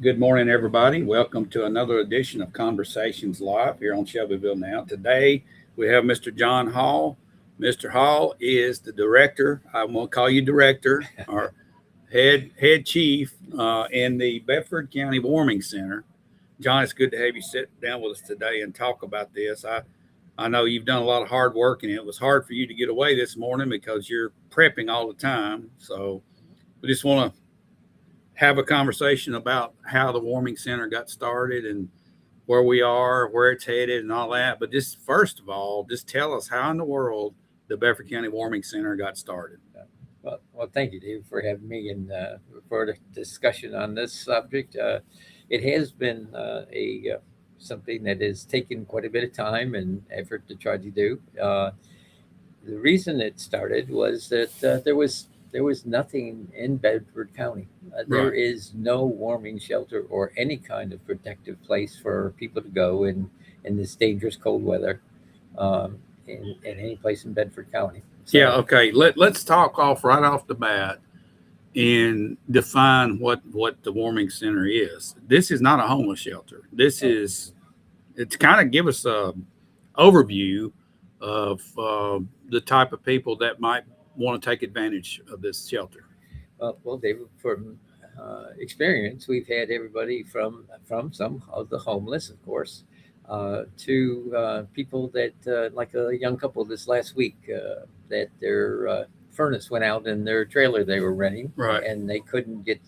Good morning, everybody. Welcome to another edition of Conversations Live here on Shelbyville Now. Today, we have Mr. John Hall. Mr. Hall is the director. I won't call you director, or head chief in the Bedford County Warming Center. John, it's good to have you sit down with us today and talk about this. I know you've done a lot of hard work, and it was hard for you to get away this morning because you're prepping all the time. So we just want to have a conversation about how the warming center got started and where we are, where it's headed, and all that. But just first of all, just tell us how in the world the Bedford County Warming Center got started. Well, thank you, Dave, for having me and for the discussion on this subject. It has been something that has taken quite a bit of time and effort to try to do. The reason it started was that there was nothing in Bedford County. There Right. is no warming shelter or any kind of protective place for people to go in this dangerous cold weather in any place in Bedford County. Yeah, okay. Let's talk right off the bat and define what the warming center is. This is not a homeless shelter. This is it's kind of give us a overview of the type of people that might want to take advantage of this shelter. Well, David, from experience, we've had everybody from some of the homeless, of course, to people that, like a young couple this last week, that their furnace went out in their trailer they were renting, Right. and they couldn't get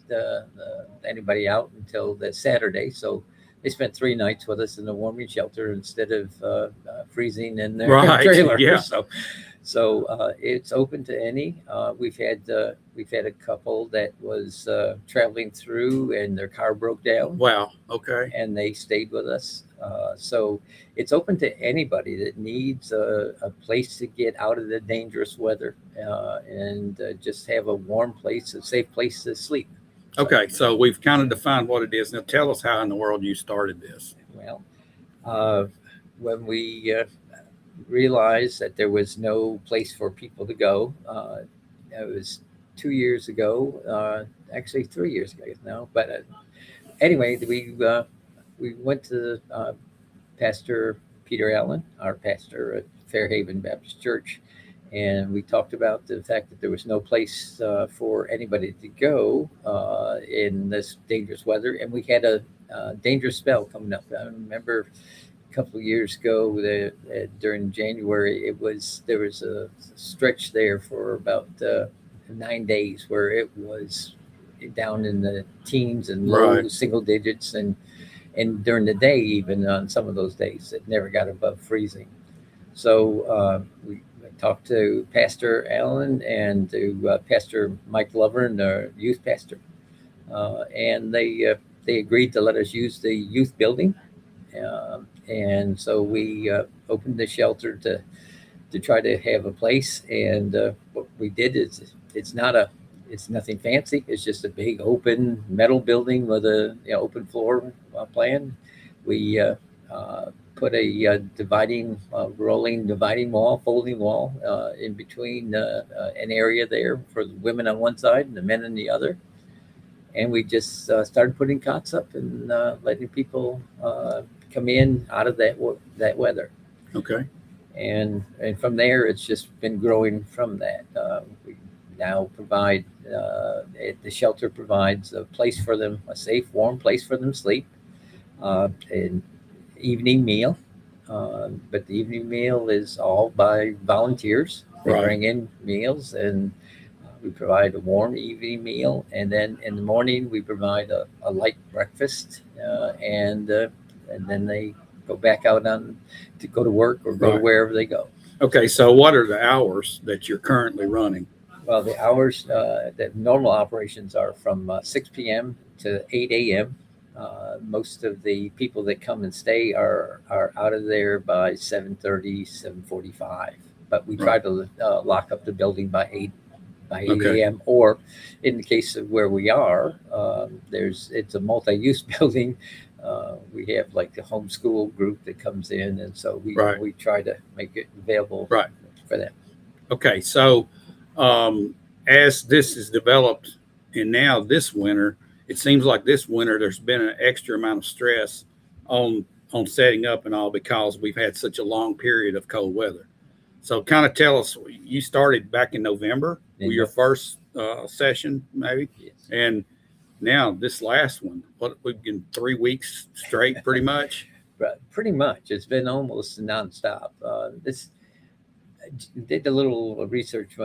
anybody out until the Saturday. So they spent 3 nights with us in the warming shelter instead of freezing in their Right, trailer. yeah. So it's open to any. We've had a couple that was traveling through and their car broke down Wow. Okay. and they stayed with us. So it's open to anybody that needs a place to get out of the dangerous weather and just have a warm place, a safe place to sleep. Okay. So we've kind of defined what it is. Now tell us how in the world you started this. Well, when we realized that there was no place for people to go, it was 2 years ago, actually 3 years ago now. But anyway, we went to Pastor Peter Allen, our pastor at Fairhaven Baptist Church, and we talked about the fact that there was no place for anybody to go in this dangerous weather, and we had a dangerous spell coming up. I remember a couple of years ago, during January, there was a stretch there for about 9 days where it was down in the teens and low Right. single digits, and during the day, even on some of those days, it never got above freezing. So we talked to Pastor Allen and to Pastor Mike Lovern, our youth pastor, and they agreed to let us use the youth building. And so we opened the shelter to try to have a place. And what we did is it's nothing fancy. It's just a big open metal building with a open floor plan. We put a rolling dividing wall, folding wall in between an area there for the women on one side and the men on the other. And we just started putting cots up and letting people come in out of that weather. Okay. And from there, it's just been growing from that. We now provide the shelter provides a place for them, a safe, warm place for them to sleep, an evening meal. But the evening meal is all by volunteers. They Right. bring in meals, and we provide a warm evening meal, and then in the morning we provide a light breakfast, and then they go back out to go to work or go to Right. wherever they go. Okay. So what are the hours that you're currently running? Well, the hours that normal operations are from 6 p.m. to 8 a.m. Most of the people that come and stay are out of there by 7:30, 7:45. But we try to lock up the building by 8 Okay. a.m. Or in the case of where we are, it's a multi-use building. We have like the homeschool group that comes in, and so Right. we try to make it available Right. for them. Okay. So as this is developed, and now this winter, it seems like this winter there's been an extra amount of stress on setting up and all because we've had such a long period of cold weather. So kind of tell us, you started back in November with your first session, maybe, Yes. and now this last one, what we've been 3 weeks straight, pretty much. Right, pretty much. It's been almost nonstop. This did a little research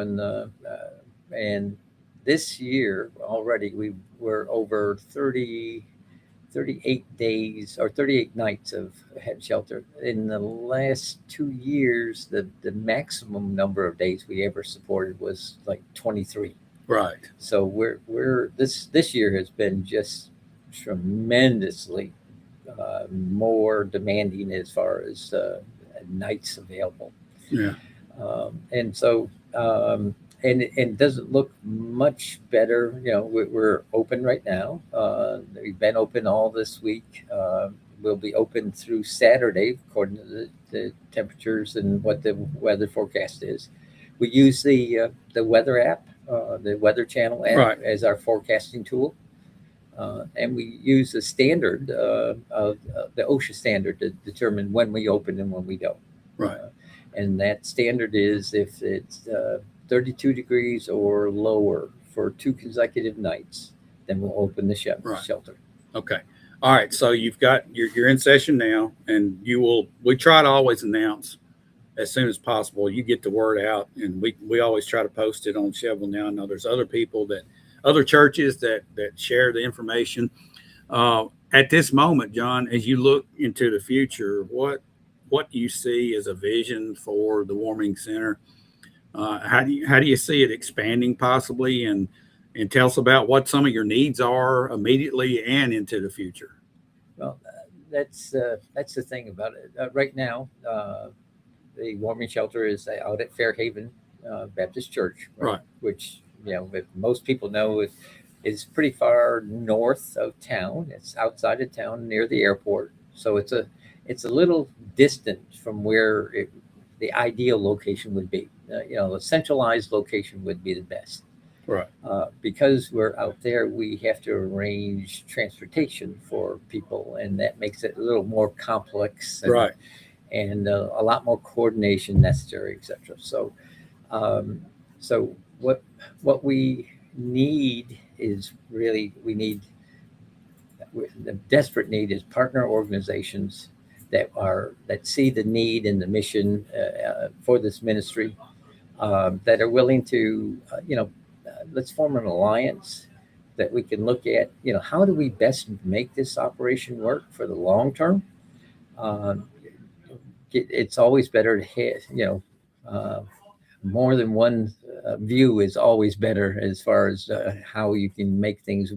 and this year already we were over 38 days or 38 nights of had shelter. In the last 2 years, the maximum number of days we ever supported was like 23. Right. So we're this year has been just tremendously more demanding as far as nights available. Yeah. And so and it doesn't look much better. You know, we're open right now. We've been open all this week. We'll be open through Saturday, according to the temperatures and what the weather forecast is. We use the weather app, the Weather Channel app, Right. as our forecasting tool. And we use the standard of the OSHA standard to determine when we open and when we don't. Right. And that standard is if it's 32 degrees or lower for 2 consecutive nights, then we'll open the Right. shelter. Okay. All right. So you're in session now, and we try to always announce as soon as possible. You get the word out, and we always try to post it on Shelbyville Now. I know there's other people other churches that share the information. At this moment, John, as you look into the future, what do you see as a vision for the Warming Center? How do you see it expanding possibly, and tell us about what some of your needs are immediately and into the future? Well, that's the thing about it. Right now, the warming shelter is out at Fairhaven Baptist Church, Right. Which, you know, if most people know, is pretty far north of town. It's outside of town near the airport, so it's a little distant from where the ideal location would be. You know, a centralized location would be the best. Right. Because we're out there, we have to arrange transportation for people, and that makes it a little more complex. Right. And a lot more coordination necessary, etc. So, so what we need is really the desperate need is partner organizations that see the need and the mission for this ministry, that are willing to let's form an alliance that we can look at. You know, how do we best make this operation work for the long term? It's always better to have, more than one view is always better as far as how you can make things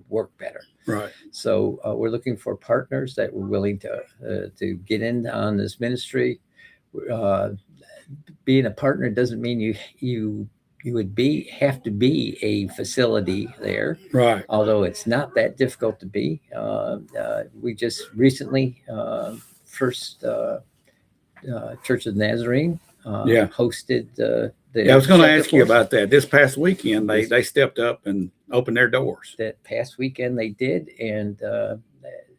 work better. Right. So we're looking for partners that were willing to get in on this ministry. Being a partner doesn't mean you would have to be a facility there. Right. Although it's not that difficult to be. We just recently First Church of the Nazarene hosted I was going to ask you about that. This past weekend, they stepped up and opened their doors. That past weekend they did, and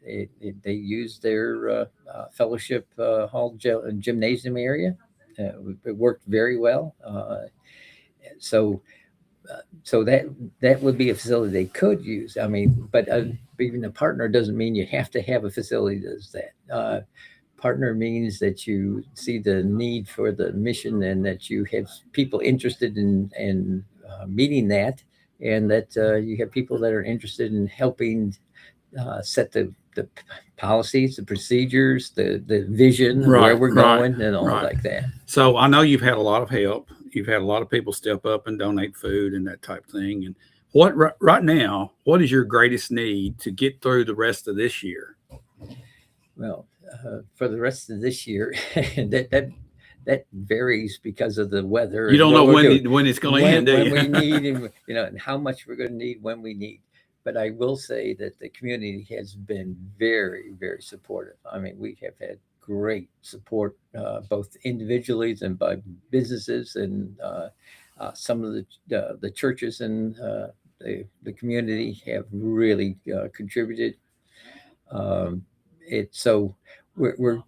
they used their fellowship hall gymnasium area. It worked very well. So that would be a facility they could use. I mean, but being a partner doesn't mean you have to have a facility that does that. Partner means that you see the need for the mission, and that you have people interested in meeting that, and that you have people that are interested in helping set the policies, the procedures, the vision, where we're going, and all like that. So I know you've had a lot of help. You've had a lot of people step up and donate food and that type of thing. And right now, what is your greatest need to get through the rest of this year? Well, for the rest of this year, that varies because of the weather. You don't know when it's going to end, do you? When we need, and how much we're going to need when we need. But I will say that the community has been very, very supportive. I mean, we have had great support, both individually and by businesses, and some of the churches and the community have really contributed. So we're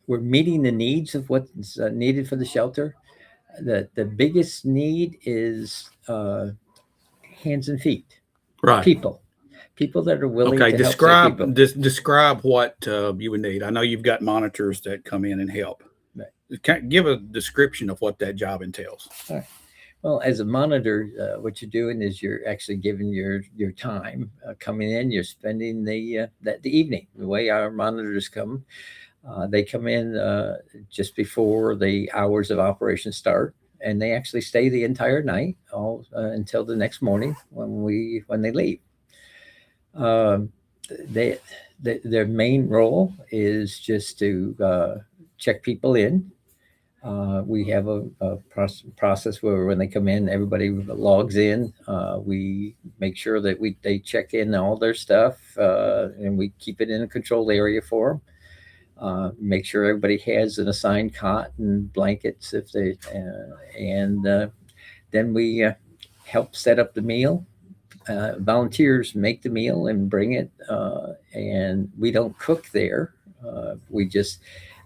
we're meeting the needs of what's needed for the shelter. The biggest need is hands and feet, Right. people that are willing Okay. to help their people. Describe what you would need. I know you've got monitors that come in and help. Right. Give a description of what that job entails. All right. Well, as a monitor, what you're doing is you're actually giving your time coming in. You're spending the evening. The way our monitors come, they come in just before the hours of operation start, and they actually stay the entire night, all until the next morning when they leave. Their main role is just to check people in. We have a process where when they come in, everybody logs in. We make sure that they check in all their stuff, and we keep it in a controlled area for them. Make sure everybody has an assigned cot and blankets if they, and then we help set up the meal. Volunteers make the meal and bring it, and we don't cook there. We just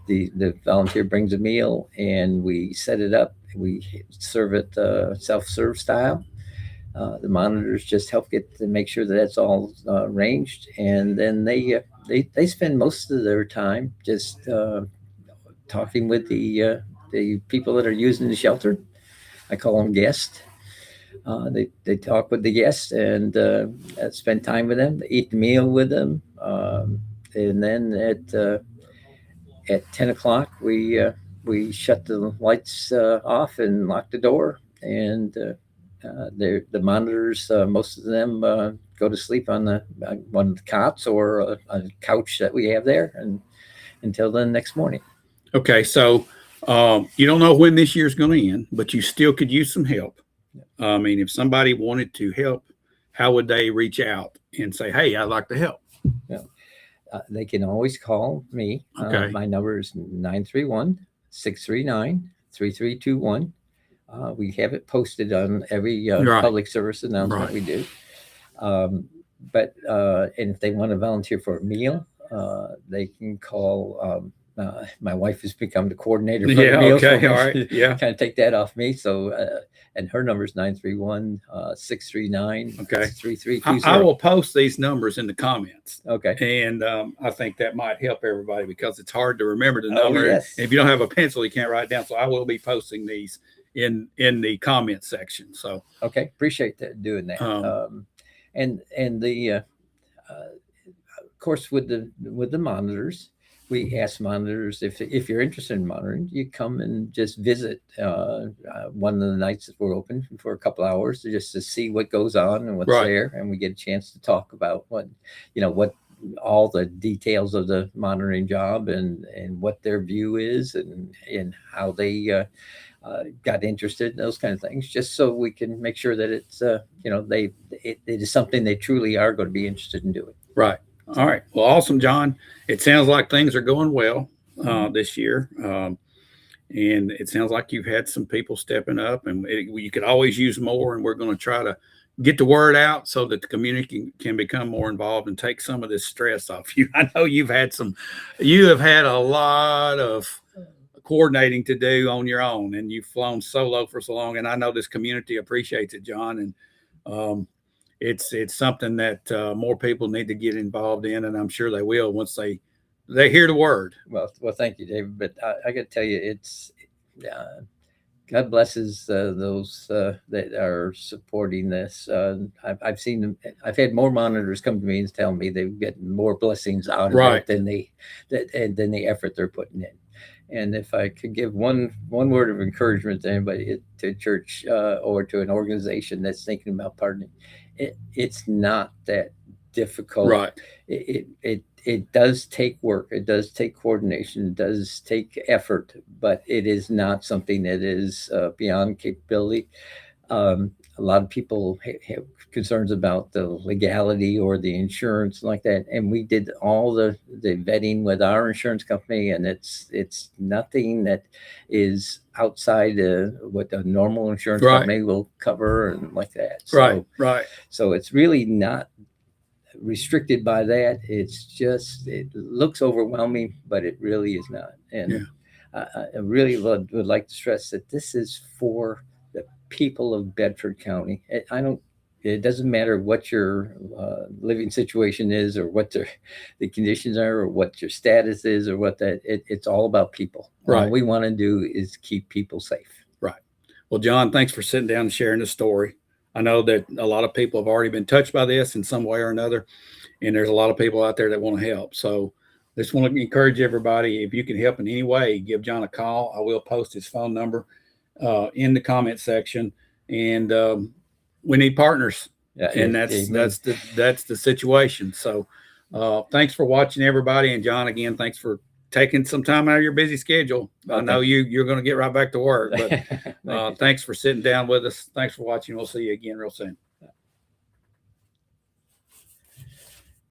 the volunteer brings a meal and we set it up. We serve it self-serve style. The monitors just help make sure that that's all arranged, and then they spend most of their time just talking with the people that are using the shelter. I call them guests. They talk with the guests and spend time with them. They eat the meal with them, and then at 10 o'clock, we shut the lights off and lock the door. And the monitors, most of them go to sleep on one of the cots or a couch that we have there, and until the next morning. Okay, so you don't know when this year's going to end, but you still could use some help. I mean, if somebody wanted to help, how would they reach out and say, "Hey, I'd like to help"? Yeah. They can always call me. Okay. My number is 931-639-3321. We have it posted on every Right. public service announcement Right. we do. And if they want to volunteer for a meal, they can call. My wife has become the coordinator for the meals. Okay. All right. Yeah. Kind of take that off me. So, and her number is 931-639-3320. I will post these numbers in the comments. Okay. And I think that might help everybody because it's hard to remember the number. Yes. And if you don't have a pencil, you can't write it down. So I will be posting these in the comment section. So okay, appreciate doing that. And the of course with the monitors, we ask monitors if you're interested in monitoring, you come and just visit one of the nights that we're open for a couple hours just to see what goes on and what's Right. there, and we get a chance to talk about what all the details of the monitoring job and what their view is and how they got interested in those kind of things, just so we can make sure that it's it is something they truly are going to be interested in doing. right. All right. Well, awesome, John. It sounds like things are going well this year. And it sounds like you've had some people stepping up, and you could always use more. And we're going to try to get the word out so that the community can become more involved and take some of this stress off you. I know you have had a lot of coordinating to do on your own, and you've flown solo for so long. And I know this community appreciates it, John. And it's something that more people need to get involved in, and I'm sure they will once they hear the word. Well, thank you, David. But I got to tell you, it's God blesses those that are supporting this. I've seen them. I've had more monitors come to me and tell me they've gotten more blessings out of Right. it than the effort they're putting in. And if I could give one word of encouragement to anybody, to a church or to an organization that's thinking about pardoning, it's not that difficult. Right. It does take work. It does take coordination. It does take effort, but it is not something that is beyond capability. a lot of people have concerns about the legality or the insurance like that. And we did all the vetting with our insurance company, and it's nothing that is outside what a normal insurance Right. company will cover and like that. So, Right. Right. so it's really not restricted by that. It's just, it looks overwhelming, but it really is not. And Yeah. I really would like to stress that this is for the people of Bedford County. It doesn't matter what your living situation is, or what the conditions are, or what your status is, or what it's all about people. Right. All we want to do is keep people safe. Right. Well, John, thanks for sitting down and sharing the story. I know that a lot of people have already been touched by this in some way or another, and there's a lot of people out there that want to help. So just want to encourage everybody, if you can help in any way, give John a call. I will post his phone number in the comment section, and we need partners, Yeah, and that's the situation. So thanks for watching, everybody. And John, again, thanks for taking some time out of your busy schedule. I know you're going to get right back to work, but thanks for sitting down with us. Thanks for watching. We'll see you again real soon.